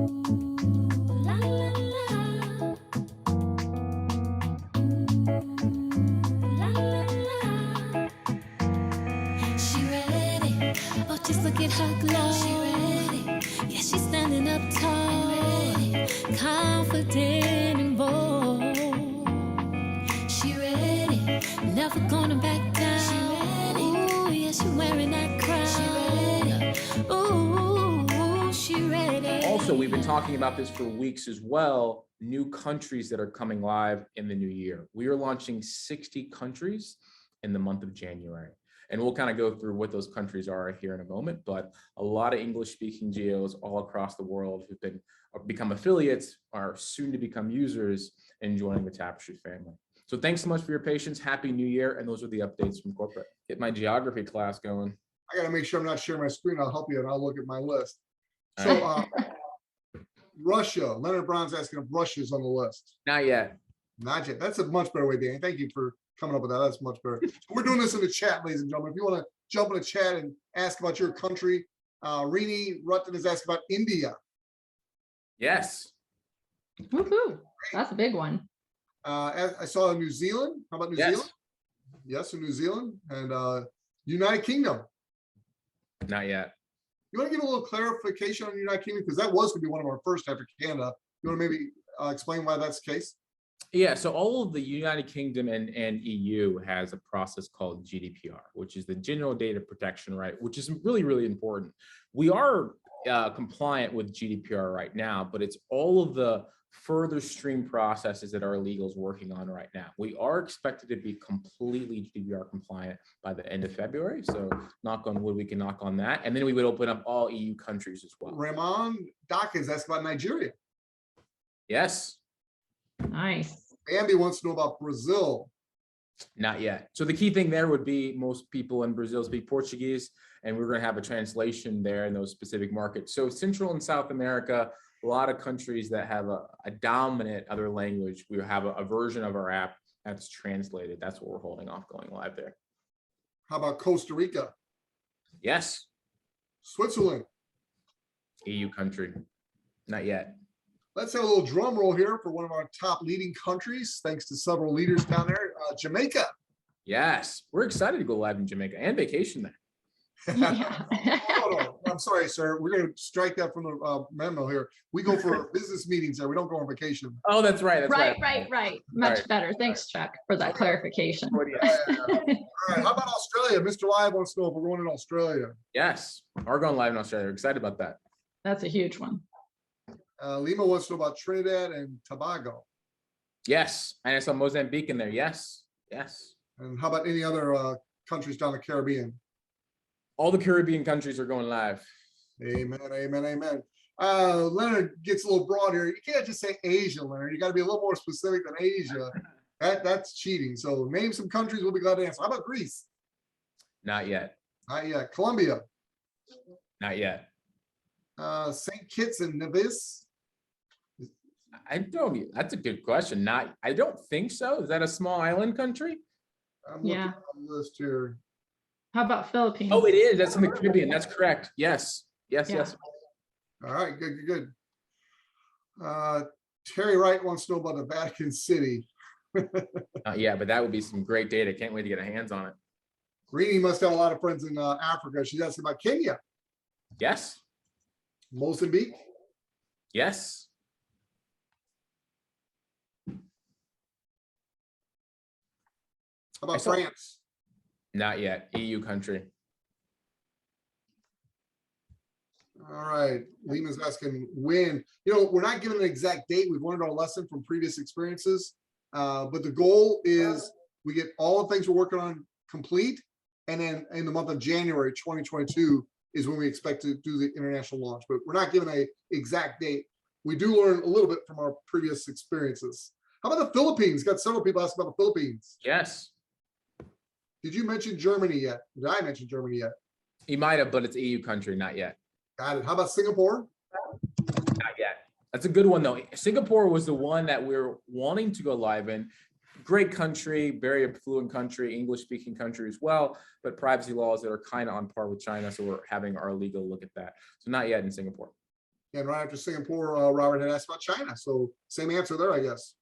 La, la, la. La, la, la. She ready. Oh, just look at her glow. She ready. Yeah, she's standing up tall, confident and bold. She ready. Never gonna back down. She ready. Ooh, yeah, she wearing that crown. She ready. Ooh, she ready. Also, we've been talking about this for weeks as well, new countries that are coming live in the new year. We are launching 60 countries in the month of January. And we'll kind of go through what those countries are here in a moment, but a lot of English-speaking geos all across the world who've become affiliates are soon to become users and joining the Tapestri family. So thanks so much for your patience. Happy New Year. And those are the updates from corporate. Get my geography class going. I got to make sure I'm not sharing my screen. I'll help you and I'll look at my list. So Russia, Leonard Brown's asking if Russia's on the list. Not yet. Not yet. That's a much better way, Danny. Thank you for coming up with that. That's much better. So we're doing this in the chat, ladies and gentlemen. If you want to jump in the chat and ask about your country, Rini Rutten is asking about India. Yes. Woohoo! That's a big one. I saw New Zealand. How about New Zealand? Yes, in New Zealand. And United Kingdom. Not yet. You want to give a little clarification on United Kingdom? Because that was going to be one of our first after Canada. You want to maybe explain why that's the case? Yeah, so all of the United Kingdom and EU has a process called GDPR, which is the General Data Protection Right, which is really, really important. We are compliant with GDPR right now, but it's all of the further stream processes that our legal is working on right now. We are expected to be completely GDPR compliant by the end of February. So knock on wood, we can knock on that. And then we would open up all EU countries as well. Ramon Dawkins asked about Nigeria. Yes. Nice. Bambi wants to know about Brazil. Not yet. So the key thing there would be most people in Brazil speak Portuguese, and we're going to have a translation there in those specific markets. So Central and South America, a lot of countries that have a dominant other language, we have a version of our app that's translated. That's what we're holding off going live there. How about Costa Rica? Yes. Switzerland. EU country. Not yet. Let's have a little drum roll here for one of our top leading countries, thanks to several leaders down there, Jamaica. Yes, we're excited to go live in Jamaica and vacation there. Yeah. Oh, no, I'm sorry, sir. We're going to strike that from the memo here. We go for business meetings there. We don't go on vacation. Oh, that's right. That's Right. Much better. Thanks, Chuck, for that clarification. All right. How about Australia? Mr. Live wants to know if we're going in Australia. Yes, are going live in Australia. We're excited about that. That's a huge one. Lima wants to know about Trinidad and Tobago. Yes, and I saw Mozambique in there. Yes. And how about any other countries down the Caribbean? All the Caribbean countries are going live. Amen. Leonard gets a little broad here. You can't just say Asia, Leonard. You got to be a little more specific than Asia. That's cheating. So name some countries. We'll be glad to answer. How about Greece? Not yet. Not yet. Colombia. Not yet. St. Kitts and Nevis. That's a good question. I don't think so. Is that a small island country? I'm looking at the list here. How about Philippines? Oh, it is. That's in the Caribbean. That's correct. Yes. Yeah. All right, good. Terry Wright wants to know about the Vatican City. Yeah, but that would be some great data. Can't wait to get our hands on it. Rini must have a lot of friends in Africa. She's asking about Kenya. Yes. Mozambique. Yes. How about France? Not yet. EU country. All right. Lima's asking when. We're not given an exact date. We've learned our lesson from previous experiences. But the goal is we get all the things we're working on complete. And then in the month of January 2022 is when we expect to do the international launch. But we're not given an exact date. We do learn a little bit from our previous experiences. How about the Philippines? Got several people asking about the Philippines. Yes. Did you mention Germany yet? Did I mention Germany yet? You might have, but it's EU country, not yet. Got it. How about Singapore? Not yet. That's a good one though. Singapore was the one that we're wanting to go live in. Great country, very affluent country, English-speaking country as well, but privacy laws that are kind of on par with China. So we're having our legal look at that. So not yet in Singapore. And right after Singapore, Robert had asked about China. So same answer there, I guess.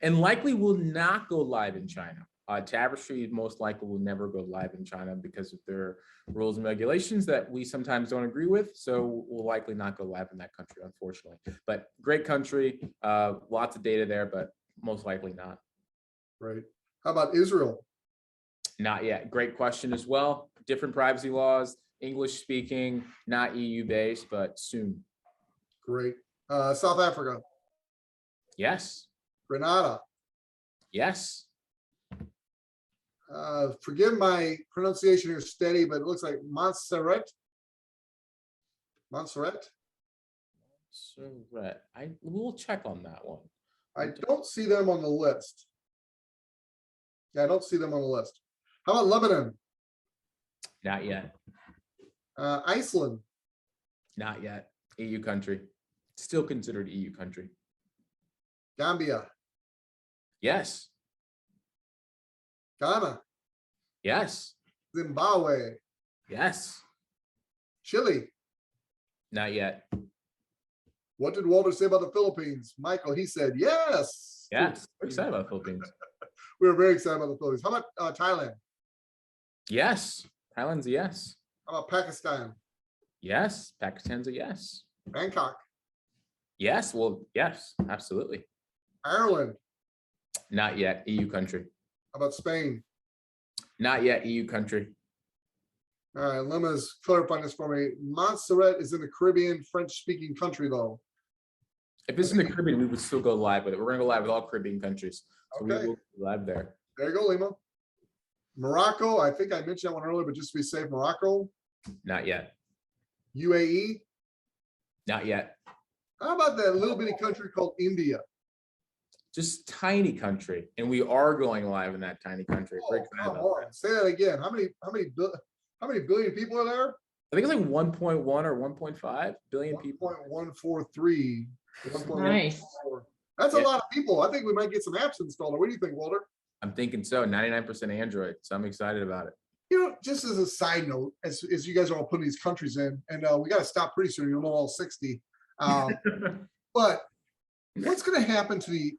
And likely will not go live in China. Tapestri most likely will never go live in China because of their rules and regulations that we sometimes don't agree with. So we'll likely not go live in that country, unfortunately. But great country, lots of data there, but most likely not. Right. How about Israel? Not yet. Great question as well. Different privacy laws, English speaking, not EU based, but soon. Great. South Africa, Yes. Grenada. Yes. Forgive my pronunciation here, steady, but it looks like Montserrat. Montserrat. We'll check on that one. I don't see them on the list. Yeah, I don't see them on the list. How about Lebanon? Not yet. Iceland. Not yet. EU country. Still considered EU country. Gambia. Yes. Ghana. Yes. Zimbabwe. Yes. Chile. Not yet. What did Walter say about the Philippines? Michael, he said yes. Yes. We're excited about the Philippines. We were very excited about the Philippines. How about Thailand? Yes. Thailand's a yes. How about Pakistan? Yes. Pakistan's a yes. Bangkok. Yes. Well, yes, absolutely. Ireland. Not yet. EU country. How about Spain? Not yet. EU country. All right, Lemma's clarifying this for me. Montserrat is in the Caribbean, French-speaking country, though. If it's in the Caribbean, we would still go live with it. We're going to go live with all Caribbean countries. So Okay. we will go live there. There you go, Lima. Morocco, I think I mentioned that one earlier, but just to be safe, Morocco. Not yet. UAE. Not yet. How about that little bitty country called India? Just tiny country. And we are going live in that tiny country. We're Oh, excited come about that. on. Say that again. How many billion people are there? I think it's like 1.1 or 1.5 billion people. 1.143. Nice. That's a Yeah. lot of people. I think we might get some apps installed. What do you think, Walter? I'm thinking so. 99% Android. So I'm excited about it. You know, just as a side note, as you guys are all putting these countries in, and we got to stop pretty soon. You'll know all 60. But what's going to happen to the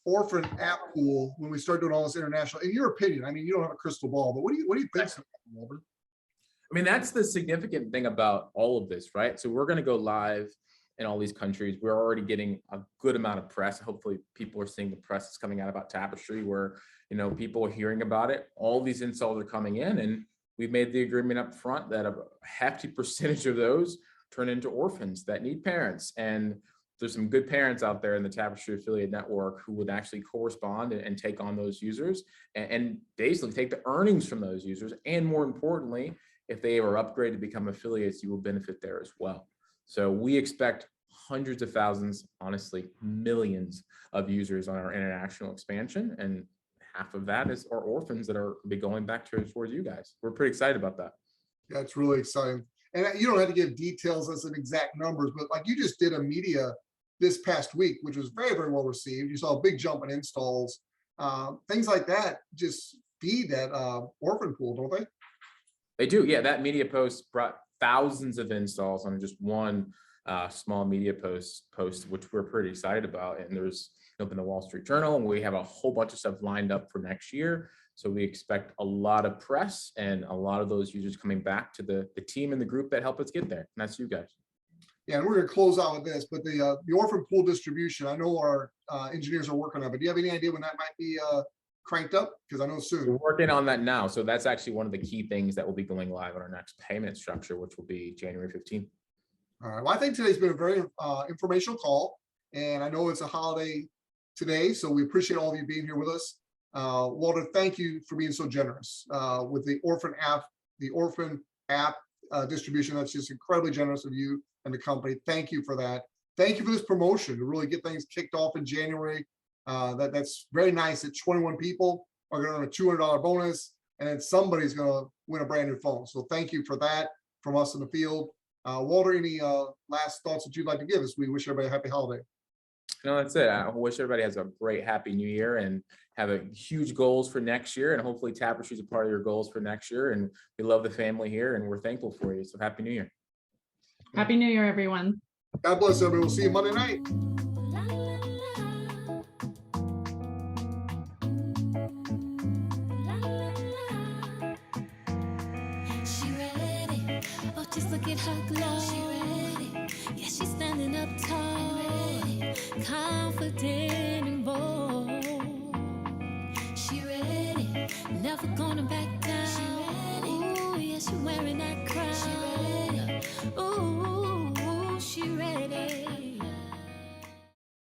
orphan app pool when we start doing all this international? In your opinion, I mean, you don't have a crystal ball, but what do you think, Walter? I mean, that's the significant thing about all of this, right? So we're going to go live in all these countries. We're already getting a good amount of press. Hopefully people are seeing the press that's coming out about Tapestri, where, you know, people are hearing about it. All these installs are coming in, and we've made the agreement up front that a hefty percentage of those turn into orphans that need parents. And there's some good parents out there in the Tapestri affiliate network who would actually correspond and take on those users and basically take the earnings from those users. And more importantly, if they are upgraded to become affiliates, you will benefit there as well. So we expect hundreds of thousands, honestly, millions of users on our international expansion. And half of that is our orphans that are be going back towards you guys. We're pretty excited about that. Yeah, it's really exciting. And you don't have to give details as in exact numbers, but like you just did a media this past week, which was very, very well received. You saw a big jump in installs. Things like that just feed that orphan pool, don't they? They do. Yeah, that media post brought thousands of installs on just one small media post, which we're pretty excited about. And there's open the Wall Street Journal, and we have a whole bunch of stuff lined up for next year. So we expect a lot of press and a lot of those users coming back to the team and the group that helped us get there. And that's you guys. Yeah, and we're going to close out with this, but the orphan pool distribution, I know our engineers are working on it, but do you have any idea when that might be cranked up? Because I know We're soon. working on that now. So that's actually one of the key things that will be going live on our next payment structure, which will be January 15th. All right. Well, I think today's been a very informational call, and I know it's a holiday today, so we appreciate all of you being here with us. Walter, thank you for being so generous with the orphan app distribution. That's just incredibly generous of you and the company. Thank you for that. Thank you for this promotion to really get things kicked off in January. That's very nice that 21 people are going to earn a $200 bonus, and then somebody's going to win a brand new phone. So thank you for that from us in the field. Walter, any last thoughts that you'd like to give us? We wish everybody a happy holiday. No, that's it. I wish everybody has a great, happy new year and have a huge goals for next year. And hopefully Tapestri is a part of your goals for next year. And we love the family here and we're thankful for you. So happy new year. Happy New Year, everyone. God bless everybody. We'll see you Monday night. La, la, la. La, la, la. She ready. Oh, just look at her glow. She ready. Yeah, she's standing up tall. Ready. Confident and bold. She ready. Never gonna back down. She ready. Ooh, yeah, she wearing